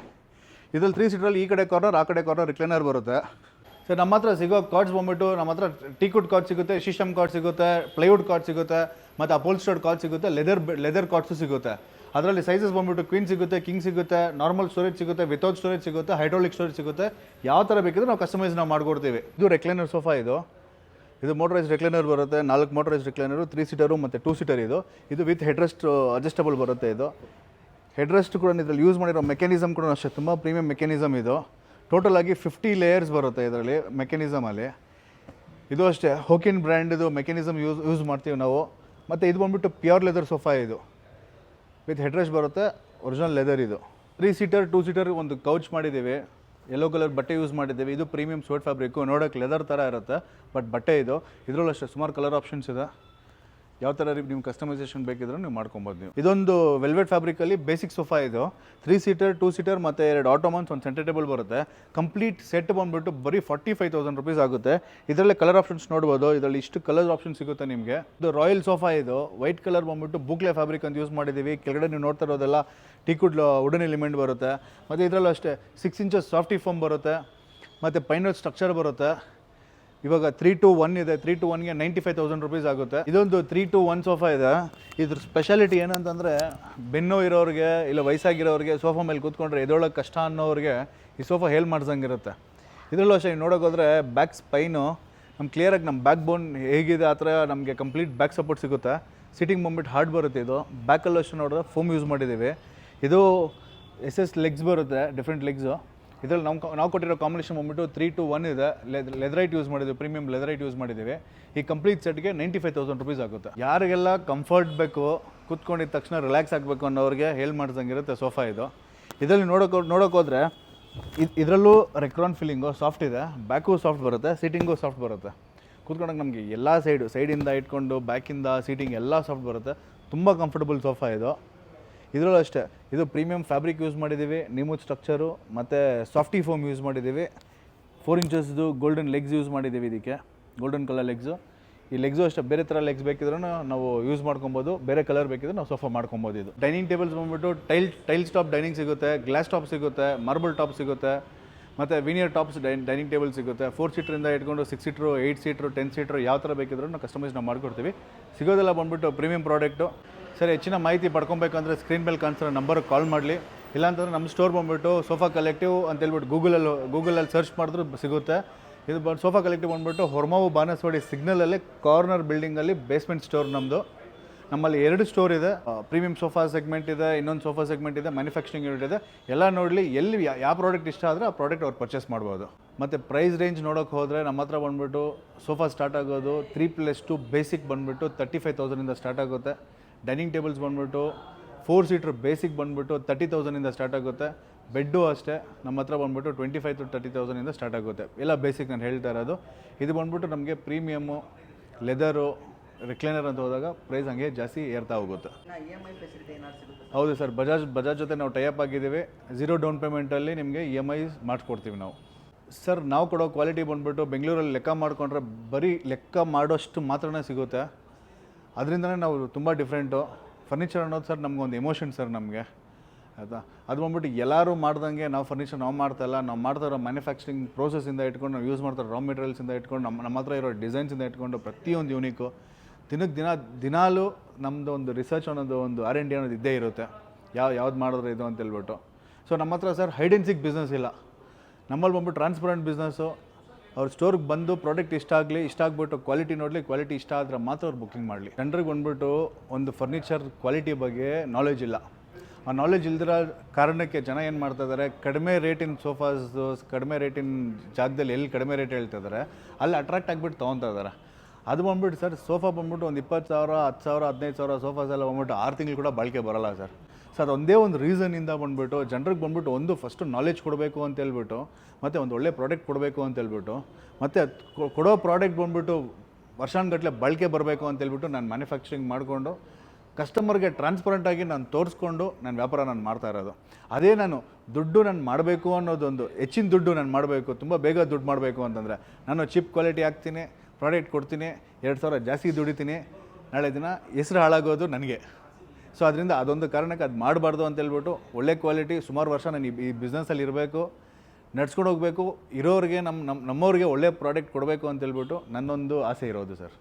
A: ಇದರಲ್ಲಿ 3 ಸೀಟರಲ್ಲಿ ಈ ಕಡೆ ಕಾರ್ನರ್ ಆ ಕಡೆ ಕಾರ್ನರ್ ರಿಕ್ಲೈನರ್ ಬರುತ್ತೆ. ಸೊ ಸರ್ ನಮ್ಮ ಹತ್ರ ಸಿಗೋ ಕಾರ್ಡ್ಸ್ ಬಂದ್ಬಿಟ್ಟು ನಮ್ಮ ಹತ್ರ ಟೀಕುಡ್ ಕಾರ್ಡ್ ಸಿಗುತ್ತೆ, ಶಿಶಮ್ ಕಾರ್ಡ್ ಸಿಗುತ್ತೆ, ಪ್ಲೈವುಡ್ ಕಾರ್ಡ್ ಸಿಗುತ್ತೆ, ಮತ್ತು ಅಪೋಲ್ಸ್ಟರ್ಡ್ ಕಾರ್ಡ್ ಸಿಗುತ್ತೆ, ಲೆದರ್ ಕಾರ್ಡ್ಸು ಸಿಗುತ್ತೆ. ಅದರಲ್ಲಿ ಸೈಜಸ್ ಬಂದ್ಬಿಟ್ಟು ಕ್ವೀನ್ ಸಿಗುತ್ತೆ, ಕಿಂಗ್ ಸಿಗುತ್ತೆ, ನಾರ್ಮಲ್ ಸ್ಟೋರೇಜ್ ಸಿಗುತ್ತೆ, ವಿತೌಟ್ ಸ್ಟೋರೇಜ್ ಸಿಗುತ್ತೆ, ಹೈಡ್ರಾಲಿಕ್ ಸ್ಟೋರೇಜ್ ಸಿಗುತ್ತೆ. ಯಾವ ಥರ ಬೇಕಿದ್ರೆ ನಾವು ಕಸ್ಟಮೈಸ್ ನಾವು ಮಾಡ್ಕೊಡ್ತೀವಿ. ಇದು ರೆಕ್ಲೈನರ್ ಸೋಫಾ ಇದು ಮೋಟರೈಸ್ ರೆಕ್ಲೈನರ್ ಬರುತ್ತೆ, 4 ಮೋಟರೈಸ್ ರೆಕ್ಲೈನರು, 3 ಸೀಟರು ಮತ್ತು 2 ಸೀಟರ್ ಇದು ವಿತ್ ಹೆಡ್ರೆಸ್ಟ್ ಅಡ್ಜಸ್ಟಬಲ್ ಬರುತ್ತೆ. ಇದು ಹೆಡ್ರೆಸ್ಟ್ ಕೂಡ ಇದರಲ್ಲಿ ಯೂಸ್ ಮಾಡಿರೋ ಮೆಕ್ಯಾನಿಸಮ್ ಕೂಡ ಅಷ್ಟೇ ತುಂಬ ಪ್ರೀಮಿಯಂ ಮೆಕ್ಯಾನಿಸಮ್. ಇದು ಟೋಟಲ್ ಆಗಿ 50 ಲೇಯರ್ಸ್ ಬರುತ್ತೆ ಇದರಲ್ಲಿ ಮೆಕ್ಯಾನಿಸಮಲ್ಲಿ. ಇದು ಅಷ್ಟೇ ಹೋಕಿನ್ ಬ್ರ್ಯಾಂಡ್ದು ಮೆಕ್ಯಾನಿಸಮ್ ಯೂಸ್ ಮಾಡ್ತೀವಿ ನಾವು. ಮತ್ತು ಇದು ಬಂದ್ಬಿಟ್ಟು ಪ್ಯೂರ್ ಲೆದರ್ ಸೋಫಾ ಇದು ವಿತ್ ಹೆಡ್ರೆಸ್ಟ್ ಬರುತ್ತೆ, ಒರಿಜಿನಲ್ ಲೆದರ್. ಇದು 3 ಸೀಟರ್ 2 ಸೀಟರ್ ಒಂದು ಕೌಚ್ ಮಾಡಿದ್ದೀವಿ, ಯೆಲ್ಲೋ ಕಲರ್ ಬಟ್ಟೆ ಯೂಸ್ ಮಾಡಿದ್ದೀವಿ. ಇದು ಪ್ರೀಮಿಯಂ ಸ್ವೆಟ್ ಫ್ಯಾಬ್ರಿಕ್ಕು, ನೋಡೋಕ್ಕೆ ಲೆದರ್ ಥರ ಇರುತ್ತೆ, ಬಟ್ ಬಟ್ಟೆ ಇದರಲ್ಲೂ ಅಷ್ಟೇ ಸುಮಾರು ಕಲರ್ ಆಪ್ಷನ್ಸ್ ಇದೆ. ಯಾವ ಥರ ನೀವು ಕಸ್ಟಮೈಸೇಷನ್ ಬೇಕಿದ್ರೂ ನೀವು ಮಾಡ್ಕೊಬೋದು. ನೀವು ಇದೊಂದು ವೆಲ್ವೆಟ್ ಫ್ಯಾಬ್ರಿಕಲ್ಲಿ ಬೇಸಿಕ್ ಸೋಫಾ. ಇದು 3 ಸೀಟರ್ 2 ಸೀಟರ್ ಮತ್ತು 2 ಆಟೋಮನ್ಸ್, ಒಂದು ಸೆಂಟರ್ ಟೇಬಲ್ ಬರುತ್ತೆ. ಕಂಪ್ಲೀಟ್ ಸೆಟ್ ಬಂದುಬಿಟ್ಟು ಬರೀ 45,000 ರುಪೀಸ್ ಆಗುತ್ತೆ. ಇದರಲ್ಲೇ ಕಲರ್ ಆಪ್ಷನ್ಸ್ ನೋಡ್ಬೋದು, ಇದರಲ್ಲಿ ಇಷ್ಟು ಕಲರ್ ಆಪ್ಷನ್ ಸಿಗುತ್ತೆ ನಿಮಗೆ. ಇದು ರಾಯಲ್ ಸೋಫಾ. ಇದು ವೈಟ್ ಕಲರ್ ಬಂದುಬಿಟ್ಟು ಬೂಕ್ಲೆ ಫ್ಯಾಬ್ರಿಕ್ ಅಂತ ಯೂಸ್ ಮಾಡಿದ್ದೀವಿ. ಕೆಳಗಡೆ ನೀವು ನೋಡ್ತಾ ಇರೋದೆಲ್ಲ ಟೀಕುಡ್ ವುಡನ್ ಎಲಿಮೆಂಟ್ ಬರುತ್ತೆ. ಮತ್ತು ಇದರಲ್ಲೂ ಅಷ್ಟೇ 6 ಇಂಚಸ್ ಸಾಫ್ಟಿ ಫೋಮ್ ಬರುತ್ತೆ, ಮತ್ತು ಪೈನಲ್ ಸ್ಟ್ರಕ್ಚರ್ ಬರುತ್ತೆ. ಇವಾಗ 3 to 1 ಇದೆ, 3 to 1ಗೆ 95,000 ರುಪೀಸ್ ಆಗುತ್ತೆ. ಇದೊಂದು 3 to 1 ಸೋಫಾ ಇದೆ. ಇದ್ರ ಸ್ಪೆಷಾಲಿಟಿ ಏನಂತಂದರೆ ಬೆನ್ನು ಇರೋರಿಗೆ ಇಲ್ಲ ವಯಸ್ಸಾಗಿರೋರಿಗೆ ಸೋಫಾ ಮೇಲೆ ಕೂತ್ಕೊಂಡ್ರೆ ಎದೊಳಗೆ ಕಷ್ಟ ಅನ್ನೋರಿಗೆ ಈ ಸೋಫಾ ಹೇಳಿ ಮಾಡ್ಸಂಗಿರುತ್ತೆ. ಇದರಲ್ಲೂ ಅಷ್ಟೇ ನೋಡೋಕೋದ್ರೆ ಬ್ಯಾಕ್ ಸ್ಪೈನು ನಮ್ಮ ಕ್ಲಿಯರಾಗಿ ನಮ್ಮ ಬ್ಯಾಕ್ ಬೋನ್ ಹೇಗಿದೆ ಆ ಥರ ನಮಗೆ ಕಂಪ್ಲೀಟ್ ಬ್ಯಾಕ್ ಸಪೋರ್ಟ್ ಸಿಗುತ್ತೆ. ಸಿಟ್ಟಿಂಗ್ ಬಂದ್ಬಿಟ್ಟು ಹಾರ್ಡ್ ಬರುತ್ತೆ. ಇದು ಬ್ಯಾಕಲ್ಲೂ ಅಷ್ಟೇ ನೋಡಿದ್ರೆ ಫೋಮ್ ಯೂಸ್ ಮಾಡಿದ್ದೀವಿ. ಇದು SS ಲೆಗ್ಸ್ ಬರುತ್ತೆ, ಡಿಫ್ರೆಂಟ್ ಲೆಗ್ಸು. ಇದರಲ್ಲಿ ನಾವು ಕೊಟ್ಟಿರೋ ಕಾಂಬಿನೇಷನ್ ಬಂದ್ಬಿಟ್ಟು 3 to 1 ಇದೆ. ಲೆದರೈಟ್ ಯೂಸ್ ಮಾಡಿದ್ದೀವಿ, ಪ್ರೀಮಿಯಂ ಲೆದರೈಟ್ ಯೂಸ್ ಮಾಡಿದ್ದೀವಿ. ಈ ಕಂಪ್ಲೀಟ್ ಸೆಟ್ಗೆ 95,000 ರುಪೀಸ್ ಆಗುತ್ತೆ. ಯಾರಿಗೆಲ್ಲ ಕಂಫರ್ಟ್ ಬೇಕು, ಕೂತ್ಕೊಂಡಿದ್ದ ತಕ್ಷಣ ರಿಲ್ಯಾಕ್ಸ್ ಆಗಬೇಕು ಅನ್ನೋರಿಗೆ ಹೇಳಿ ಮಾಡ್ದಂಗಿರುತ್ತೆ ಸೋಫಾ ಇದು. ಇದರಲ್ಲಿ ನೋಡೋಕೋದ್ರೆ ಇದರಲ್ಲೂ ರೆಕ್ರಾನ್ ಫೀಲಿಂಗು ಸಾಫ್ಟ್ ಇದೆ, ಬ್ಯಾಕು ಸಾಫ್ಟ್ ಬರುತ್ತೆ, ಸೀಟಿಂಗು ಸಾಫ್ಟ್ ಬರುತ್ತೆ. ಕೂತ್ಕೊಂಡಾಗ ನಮಗೆ ಎಲ್ಲ ಸೈಡಿಂದ ಇಟ್ಕೊಂಡು ಬ್ಯಾಕಿಂದ ಸೀಟಿಂಗ್ ಎಲ್ಲ ಸಾಫ್ಟ್ ಬರುತ್ತೆ. ತುಂಬ ಕಂಫರ್ಟಬಲ್ ಸೋಫಾ ಇದು. ಇದರಲ್ಲೂ ಅಷ್ಟೇ ಇದು ಪ್ರೀಮಿಯಂ ಫ್ಯಾಬ್ರಿಕ್ ಯೂಸ್ ಮಾಡಿದ್ದೀವಿ, ನಿಮೂದ್ ಸ್ಟ್ರಕ್ಚರು ಮತ್ತು ಸಾಫ್ಟಿ ಫೋಮ್ ಯೂಸ್ ಮಾಡಿದ್ದೀವಿ. 4 ಇಂಚಸ್ದು ಗೋಲ್ಡನ್ ಲೆಗ್ಸ್ ಯೂಸ್ ಮಾಡಿದ್ದೀವಿ. ಇದಕ್ಕೆ ಗೋಲ್ಡನ್ ಕಲರ್ ಲೆಗ್ಸು. ಈ ಲೆಗ್ಸು ಅಷ್ಟೇ ಬೇರೆ ಥರ ಲೆಗ್ಸ್ ಬೇಕಿದ್ರೂ ನಾವು ಯೂಸ್ ಮಾಡ್ಕೊಬೋದು, ಬೇರೆ ಕಲರ್ ಬೇಕಿದ್ರೆ ನಾವು ಸೋಫಾ ಮಾಡ್ಕೊಬೋದು. ಇದು ಡೈನಿಂಗ್ ಟೇಬಲ್ಸ್ ಬಂದ್ಬಿಟ್ಟು ಟೈಲ್ಸ್ ಟಾಪ್ ಡೈನಿಂಗ್ ಸಿಗುತ್ತೆ, ಗ್ಲಾಸ್ ಟಾಪ್ ಸಿಗುತ್ತೆ, ಮಾರ್ಬಲ್ ಟಾಪ್ ಸಿಗುತ್ತೆ, ಮತ್ತು ವಿನಿಯರ್ ಟಾಪ್ಸ್ ಡೈನಿಂಗ್ ಟೇಬಲ್ ಸಿಗುತ್ತೆ. 4 ಸೀಟ್ರಿಂದ ಇಟ್ಕೊಂಡು 6 ಸೀಟ್ರು 8 ಸೀಟ್ರು 10 ಸೀಟ್ರು ಯಾವ ಥರ ಬೇಕಿದ್ರೂ ನಾವು ಕಸ್ಟಮೈಸ್ ನಾವು ಮಾಡ್ಕೊಡ್ತೀವಿ. ಸಿಗೋದೆಲ್ಲ ಬಂದ್ಬಿಟ್ಟು ಪ್ರೀಮಿಯಂ ಪ್ರಾಡಕ್ಟು. ಸರಿ, ಹೆಚ್ಚಿನ ಮಾಹಿತಿ ಪಡ್ಕೊಬೇಕಂದ್ರೆ ಸ್ಕ್ರೀನ್ ಮೇಲೆ ಕಾಣಿಸಿರೋ ನಂಬರ್ಗೆ ಕಾಲ್ ಮಾಡಲಿ. ಇಲ್ಲಾಂತಂದ್ರೆ ನಮ್ಮ ಸ್ಟೋರ್ ಬಂದುಬಿಟ್ಟು ಸೋಫಾ ಕಲೆಕ್ಟಿವ್ ಅಂತೇಳ್ಬಿಟ್ಟು ಗೂಗಲಲ್ಲಿ ಸರ್ಚ್ ಮಾಡಿದ್ರು ಸಿಗುತ್ತೆ. ಇದು ಸೋಫಾ ಕಲೆಕ್ಟಿವ್ ಬಂದುಬಿಟ್ಟು ಹೊರಮಾವು ಬಾನಸವಾಡಿ ಸಿಗ್ನಲಲ್ಲಿ ಕಾರ್ನರ್ ಬಿಲ್ಡಿಂಗಲ್ಲಿ ಬೇಸ್ಮೆಂಟ್ ಸ್ಟೋರ್ ನಮ್ಮದು. ನಮ್ಮಲ್ಲಿ 2 ಸ್ಟೋರ್ ಇದೆ. ಪ್ರೀಮಿಯಂ ಸೋಫಾ ಸೆಗ್ಮೆಂಟ್ ಇದೆ, ಇನ್ನೊಂದು ಸೋಫಾ ಸೆಗ್ಮೆಂಟ್ ಇದೆ, ಮ್ಯಾನುಫ್ಯಾಕ್ಚರಿಂಗ್ ಯೂನಿಟ್ ಇದೆ. ಎಲ್ಲ ನೋಡಲಿ, ಎಲ್ಲಿ ಯಾವ ಪ್ರಾಡಕ್ಟ್ ಇಷ್ಟ ಆದರೆ ಆ ಪ್ರಾಡಕ್ಟ್ ಅವ್ರು ಪರ್ಚೇಸ್ ಮಾಡ್ಬೋದು. ಮತ್ತು ಪ್ರೈಸ್ ರೇಂಜ್ ನೋಡೋಕೆ ಹೋದರೆ ನಮ್ಮ ಹತ್ರ ಬಂದುಬಿಟ್ಟು ಸೋಫಾ ಸ್ಟಾರ್ಟ್ ಆಗೋದು 3+2 ಬೇಸಿಕ್ ಬಂದುಬಿಟ್ಟು 35,000ಇಂದ ಸ್ಟಾರ್ಟ್ ಆಗುತ್ತೆ. ಡೈನಿಂಗ್ ಟೇಬಲ್ಸ್ ಬಂದುಬಿಟ್ಟು 4 ಸೀಟ್ರ್ ಬೇಸಿಕ್ ಬಂದುಬಿಟ್ಟು 30,000ಇಂದ ಸ್ಟಾರ್ಟ್ ಆಗುತ್ತೆ. ಬೆಡ್ಡು ಅಷ್ಟೇ ನಮ್ಮ ಹತ್ರ ಬಂದುಬಿಟ್ಟು 25,000 to 30,000ಇಂದ ಸ್ಟಾರ್ಟ್ ಆಗುತ್ತೆ. ಎಲ್ಲ ಬೇಸಿಕ್ ನಾನು ಹೇಳ್ತಾ ಇರೋದು. ಇದು ಬಂದುಬಿಟ್ಟು ನಮಗೆ ಪ್ರೀಮಿಯಮ್ಮು, ಲೆದರು, ರಿಕ್ಲೈನರ್ ಅಂತ ಹೋದಾಗ ಪ್ರೈಸ್ ಹಂಗೆ ಜಾಸ್ತಿ ಏರ್ತಾ ಹೋಗುತ್ತೆ. ಹೌದು ಸರ್, ಬಜಾಜ್ ಜೊತೆ ನಾವು ಟೈಅಪ್ ಆಗಿದ್ದೀವಿ. 0 ಡೌನ್ ಪೇಮೆಂಟಲ್ಲಿ ನಿಮಗೆ EMI ಮಾಡಿಸ್ಕೊಡ್ತೀವಿ ನಾವು. ಸರ್, ನಾವು ಕೊಡೋ ಕ್ವಾಲಿಟಿ ಬಂದುಬಿಟ್ಟು ಬೆಂಗಳೂರಲ್ಲಿ ಲೆಕ್ಕ ಮಾಡಿಕೊಂಡ್ರೆ ಬರೀ ಲೆಕ್ಕ ಮಾಡೋಷ್ಟು ಮಾತ್ರನೇ ಸಿಗುತ್ತೆ. ಅದರಿಂದನೇ ನಾವು ತುಂಬ ಡಿಫ್ರೆಂಟು. ಫರ್ನಿಚರ್ ಅನ್ನೋದು ಸರ್ ನಮಗೊಂದು ಎಮೋಷನ್ ಸರ್ ನಮಗೆ, ಆಯಿತಾ. ಅದು ಬಂದ್ಬಿಟ್ಟು ಎಲ್ಲರೂ ಮಾಡ್ದಂಗೆ ನಾವು ಫರ್ನಿಚರ್ ನಾವು ಮಾಡ್ತಾಯಿಲ್ಲ. ನಾವು ಮಾಡ್ತಾ ಇರೋ ಮ್ಯಾನುಫ್ಯಾಕ್ಚರಿಂಗ್ ಪ್ರೋಸೆಸ್ಸಿಂದ ಇಟ್ಕೊಂಡು, ನಾವು ಯೂಸ್ ಮಾಡ್ತಾ ಇರೋ ರಾ ಮೆಟೀರಿಯಲ್ಸಿಂದ ಇಟ್ಕೊಂಡು, ನಮ್ಮ ಹತ್ರ ಇರೋ ಡಿಸೈನ್ಸಿಂದ ಇಟ್ಕೊಂಡು ಪ್ರತಿಯೊಂದು ಯೂನಿಕು. ದಿನಾಲೂ ನಮ್ಮದು ಒಂದು ರಿಸರ್ಚ್ ಅನ್ನೋದು, ಒಂದು R&D ಅನ್ನೋದು ಇದ್ದೇ ಇರುತ್ತೆ. ಯಾವ್ದು ಮಾಡಿದ್ರೆ ಇದು ಅಂತೇಳ್ಬಿಟ್ಟು. ಸೊ ನಮ್ಮ ಹತ್ರ sir hide and seek business ಇಲ್ಲ. ನಮ್ಮಲ್ಲಿ ಬಂದ್ಬಿಟ್ಟು ಟ್ರಾನ್ಸ್ಪರೆಂಟ್ ಬಿಸ್ನೆಸ್ಸು. ಅವ್ರ ಸ್ಟೋರ್ಗೆ ಬಂದು ಪ್ರಾಡಕ್ಟ್ ಇಷ್ಟ ಆಗ್ಬಿಟ್ಟು ಕ್ವಾಲಿಟಿ ನೋಡಲಿ, ಕ್ವಾಲಿಟಿ ಇಷ್ಟ ಆದರೆ ಮಾತ್ರ ಅವ್ರು ಬುಕ್ಕಿಂಗ್ ಮಾಡಲಿ. ಜನರಿಗೆ ಬಂದ್ಬಿಟ್ಟು ಒಂದು ಫರ್ನಿಚರ್ ಕ್ವಾಲಿಟಿ ಬಗ್ಗೆ ನಾಲೆಜ್ ಇಲ್ಲ. ಆ ನಾಲೆಜ್ ಇಲ್ದಿರೋ ಕಾರಣಕ್ಕೆ ಜನ ಏನು ಮಾಡ್ತಾಯಿದ್ದಾರೆ, ಕಡಿಮೆ ರೇಟಿನ ಸೋಫಾಸು, ಕಡಿಮೆ ರೇಟಿನ ಜಾಗದಲ್ಲಿ ಎಲ್ಲಿ ಕಡಿಮೆ ರೇಟ್ ಹೇಳ್ತಿದ್ದಾರೆ ಅಲ್ಲಿ ಅಟ್ರಾಕ್ಟ್ ಆಗಿಬಿಟ್ಟು ತೊಗೊತಾ ಇದ್ದಾರೆ. ಅದು ಬಂದ್ಬಿಟ್ಟು ಸರ್, ಸೋಫಾ ಬಂದ್ಬಿಟ್ಟು ಒಂದು 20,000, 10,000, 15,000 ಸೋಫಾಸ್ ಎಲ್ಲ ಬಂದ್ಬಿಟ್ಟು 6 ತಿಂಗಳು ಕೂಡ ಬಾಳಿಕೆ ಬರೋಲ್ಲ ಸರ್. ಸೊ ಅದೊಂದೇ ಒಂದು ರೀಸನಿಂದ ಬಂದ್ಬಿಟ್ಟು ಜನರಿಗೆ ಬಂದ್ಬಿಟ್ಟು ಒಂದು ಫಸ್ಟು ನಾಲೆಜ್ ಕೊಡಬೇಕು ಅಂತ ಹೇಳ್ಬಿಟ್ಟು, ಮತ್ತು ಒಂದು ಒಳ್ಳೆ ಪ್ರಾಡಕ್ಟ್ ಕೊಡಬೇಕು ಅಂತ ಹೇಳ್ಬಿಟ್ಟು, ಮತ್ತು ಕೊಡೋ ಪ್ರಾಡಕ್ಟ್ ಬಂದ್ಬಿಟ್ಟು ವರ್ಷಾನುಗಟ್ಟಲೆ ಬಾಳಿಕೆ ಬರಬೇಕು ಅಂತ ಹೇಳ್ಬಿಟ್ಟು ನಾನು ಮ್ಯಾನುಫ್ಯಾಕ್ಚರಿಂಗ್ ಮಾಡಿಕೊಂಡು ಕಸ್ಟಮರ್ಗೆ ಟ್ರಾನ್ಸ್ಪರೆಂಟಾಗಿ ನಾನು ತೋರಿಸ್ಕೊಂಡು ನನ್ನ ವ್ಯಾಪಾರ ನಾನು ಮಾಡ್ತಾ ಇರೋದು. ಅದೇ ನಾನು ನಾನು ಮಾಡಬೇಕು ಅನ್ನೋದೊಂದು, ಹೆಚ್ಚಿನ ದುಡ್ಡು ನಾನು ಮಾಡಬೇಕು, ತುಂಬ ಬೇಗ ದುಡ್ಡು ಮಾಡಬೇಕು ಅಂತಂದರೆ ನಾನು ಚೀಪ್ ಕ್ವಾಲಿಟಿ ಹಾಕ್ತೀನಿ, ಪ್ರಾಡಕ್ಟ್ ಕೊಡ್ತೀನಿ, 2,000 ಜಾಸ್ತಿ ದುಡಿತೀನಿ, ನಾಳೆ ದಿನ ಹೆಸರು ಹಾಳಾಗೋದು ನನಗೆ. ಸೊ ಅದರಿಂದ ಅದೊಂದು ಕಾರಣಕ್ಕೆ ಅದು ಮಾಡಬಾರ್ದು ಅಂತ ಹೇಳ್ಬಿಟ್ಟು ಒಳ್ಳೆ ಕ್ವಾಲಿಟಿ ಸುಮಾರು ವರ್ಷ ನಾನು ಈ ಬಿಸ್ನೆಸ್ಸಲ್ಲಿ ಇರಬೇಕು, ನಡ್ಸ್ಕೊಂಡು ಹೋಗಬೇಕು, ಇರೋರಿಗೆ ನಮ್ಮವ್ರಿಗೆ ಒಳ್ಳೆ ಪ್ರಾಡಕ್ಟ್ ಕೊಡಬೇಕು ಅಂತ ಹೇಳ್ಬಿಟ್ಟು ನನ್ನೊಂದು ಆಸೆ ಇರೋದು ಸರ್.